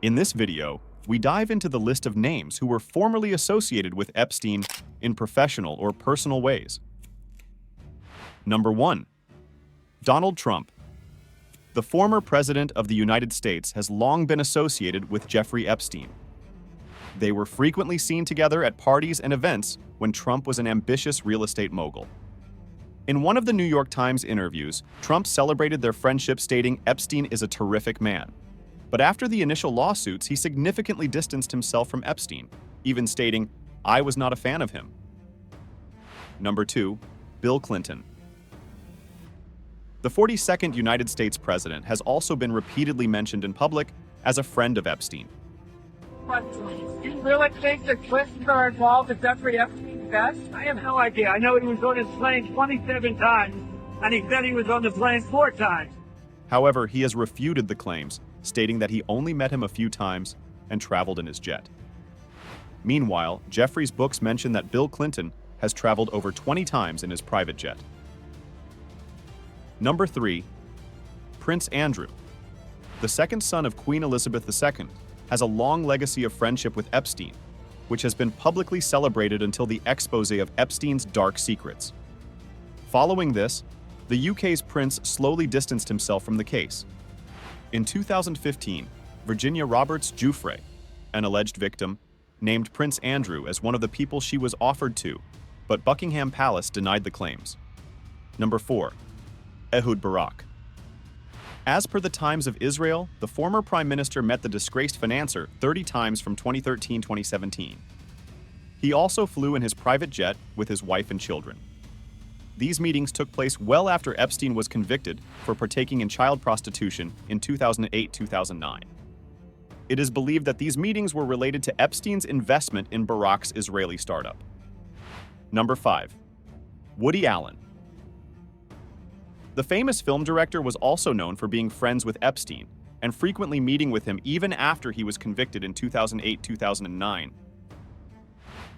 In this video, we dive into the list of names who were formerly associated with Epstein in professional or personal ways. Number 1. Donald Trump. The former president of the United States has long been associated with Jeffrey Epstein. They were frequently seen together at parties and events when Trump was an ambitious real estate mogul. In one of the New York Times interviews, Trump celebrated their friendship, stating Epstein is a terrific man. But after the initial lawsuits, he significantly distanced himself from Epstein, even stating, "I was not a fan of him." Number 2. Bill Clinton. The 42nd United States president has also been repeatedly mentioned in public as a friend of Epstein. Do you really think the Clintons are involved with Jeffrey Epstein's death? I have no idea. I know he was on his plane 27 times, and he said he was on the plane 4 times. However, he has refuted the claims, stating that he only met him a few times and traveled in his jet. Meanwhile, Jeffrey's books mention that Bill Clinton has traveled over 20 times in his private jet. Number 3. Prince Andrew. The second son of Queen Elizabeth II has a long legacy of friendship with Epstein, which has been publicly celebrated until the expose of Epstein's dark secrets. Following this, the UK's prince slowly distanced himself from the case. In 2015, Virginia Roberts Giuffre, an alleged victim, named Prince Andrew as one of the people she was offered to, but Buckingham Palace denied the claims. Number 4. Ehud Barak. As per the Times of Israel, the former prime minister met the disgraced financier 30 times from 2013-2017. He also flew in his private jet with his wife and children. These meetings took place well after Epstein was convicted for partaking in child prostitution in 2008-2009. It is believed that these meetings were related to Epstein's investment in Barak's Israeli startup. Number 5. Woody Allen. The famous film director was also known for being friends with Epstein and frequently meeting with him even after he was convicted in 2008-2009.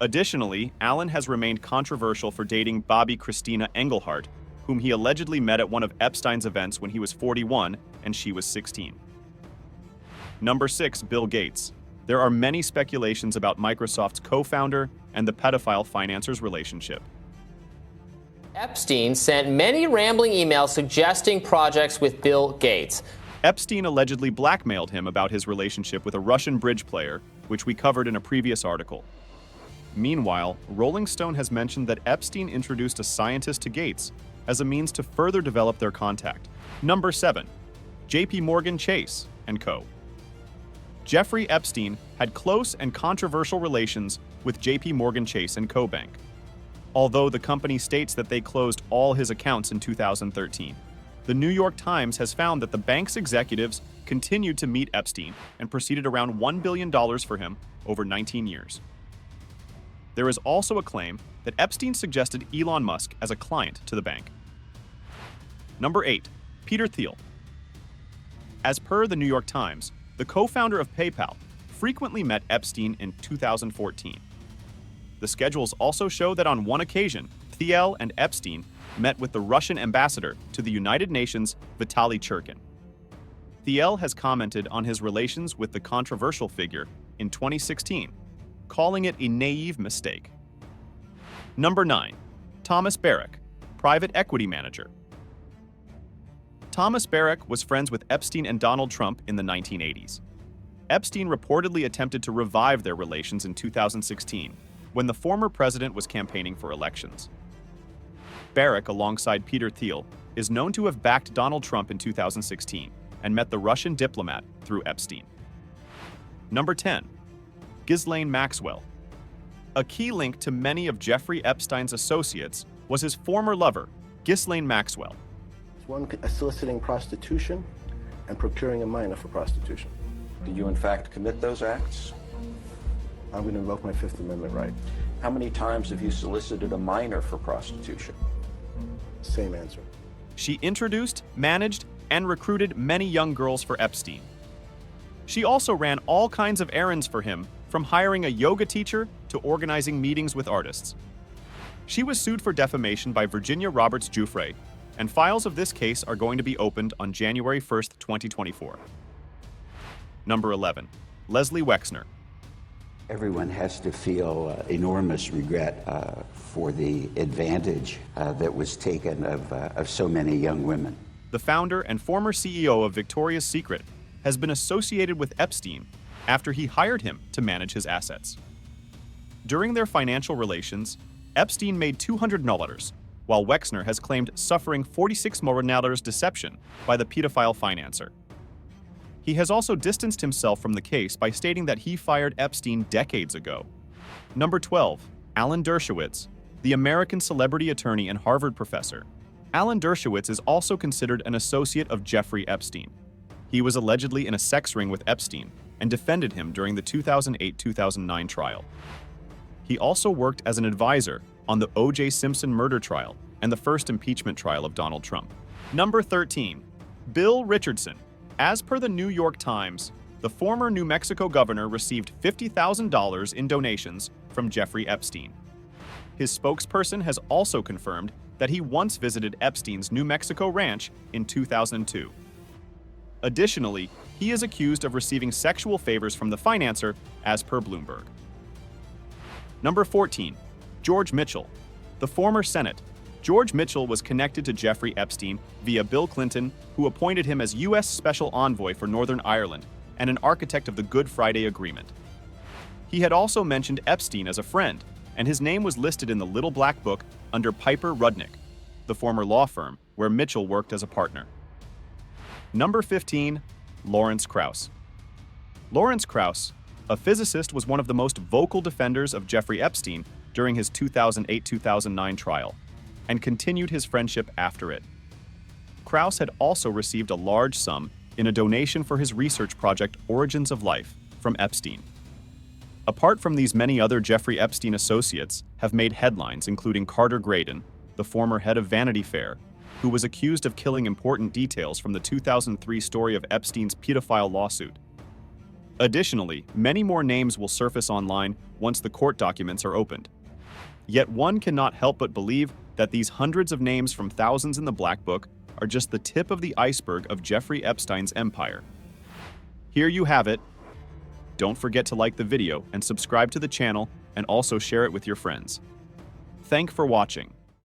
Additionally, Allen has remained controversial for dating Bobby Christina Engelhart, whom he allegedly met at one of Epstein's events when he was 41 and she was 16. Number 6. Bill Gates. There are many speculations about Microsoft's co-founder and the pedophile financer's relationship. Epstein sent many rambling emails suggesting projects with Bill Gates. Epstein allegedly blackmailed him about his relationship with a Russian bridge player, which we covered in a previous article. Meanwhile, Rolling Stone has mentioned that Epstein introduced a scientist to Gates as a means to further develop their contact. Number 7. JP Morgan Chase & Co. Jeffrey Epstein had close and controversial relations with JP Morgan Chase & Co. Bank. Although the company states that they closed all his accounts in 2013, the New York Times has found that the bank's executives continued to meet Epstein and proceeded around $1 billion for him over 19 years. There is also a claim that Epstein suggested Elon Musk as a client to the bank. Number 8. Peter Thiel. As per the New York Times, the co-founder of PayPal frequently met Epstein in 2014. The schedules also show that on one occasion, Thiel and Epstein met with the Russian ambassador to the United Nations, Vitaly Churkin. Thiel has commented on his relations with the controversial figure in 2016, calling it a naive mistake. Number 9. Thomas Barrack, private equity manager. Thomas Barrack was friends with Epstein and Donald Trump in the 1980s. Epstein reportedly attempted to revive their relations in 2016, when the former president was campaigning for elections. Barrack, alongside Peter Thiel, is known to have backed Donald Trump in 2016 and met the Russian diplomat through Epstein. Number 10. Ghislaine Maxwell. A key link to many of Jeffrey Epstein's associates was his former lover, Ghislaine Maxwell. One soliciting prostitution and procuring a minor for prostitution. Did you in fact commit those acts? I'm going to invoke my Fifth Amendment right. How many times have you solicited a minor for prostitution? Same answer. She introduced, managed, and recruited many young girls for Epstein. She also ran all kinds of errands for him, from hiring a yoga teacher to organizing meetings with artists. She was sued for defamation by Virginia Roberts Giuffre, and files of this case are going to be opened on January 1st, 2024. Number 11. Leslie Wexner. Everyone has to feel enormous regret for the advantage that was taken of so many young women. The founder and former CEO of Victoria's Secret has been associated with Epstein after he hired him to manage his assets. During their financial relations, Epstein made $200, while Wexner has claimed suffering $46 million deception by the pedophile financer. He has also distanced himself from the case by stating that he fired Epstein decades ago. Number 12. Alan Dershowitz, the American celebrity attorney and Harvard professor. Alan Dershowitz is also considered an associate of Jeffrey Epstein. He was allegedly in a sex ring with Epstein and defended him during the 2008-2009 trial. He also worked as an advisor on the O.J. Simpson murder trial and the first impeachment trial of Donald Trump. Number 13. Bill Richardson. As per the New York Times, the former New Mexico governor received $50,000 in donations from Jeffrey Epstein. His spokesperson has also confirmed that he once visited Epstein's New Mexico ranch in 2002. Additionally, he is accused of receiving sexual favors from the financer, as per Bloomberg. Number 14. George Mitchell. The former Senate. George Mitchell was connected to Jeffrey Epstein via Bill Clinton, who appointed him as U.S. Special Envoy for Northern Ireland and an architect of the Good Friday Agreement. He had also mentioned Epstein as a friend, and his name was listed in the Little Black Book under Piper Rudnick, the former law firm where Mitchell worked as a partner. Number 15. Lawrence Krauss. Lawrence Krauss, a physicist, was one of the most vocal defenders of Jeffrey Epstein during his 2008-2009 trial, and continued his friendship after it. Krauss had also received a large sum in a donation for his research project Origins of Life from Epstein. Apart from these, many other Jeffrey Epstein associates have made headlines, including Carter Graydon, the former head of Vanity Fair, who was accused of killing important details from the 2003 story of Epstein's pedophile lawsuit. Additionally, many more names will surface online once the court documents are opened. Yet one cannot help but believe that these hundreds of names from thousands in the Black Book are just the tip of the iceberg of Jeffrey Epstein's empire. Here you have it. Don't forget to like the video and subscribe to the channel, and also share it with your friends. Thanks for watching.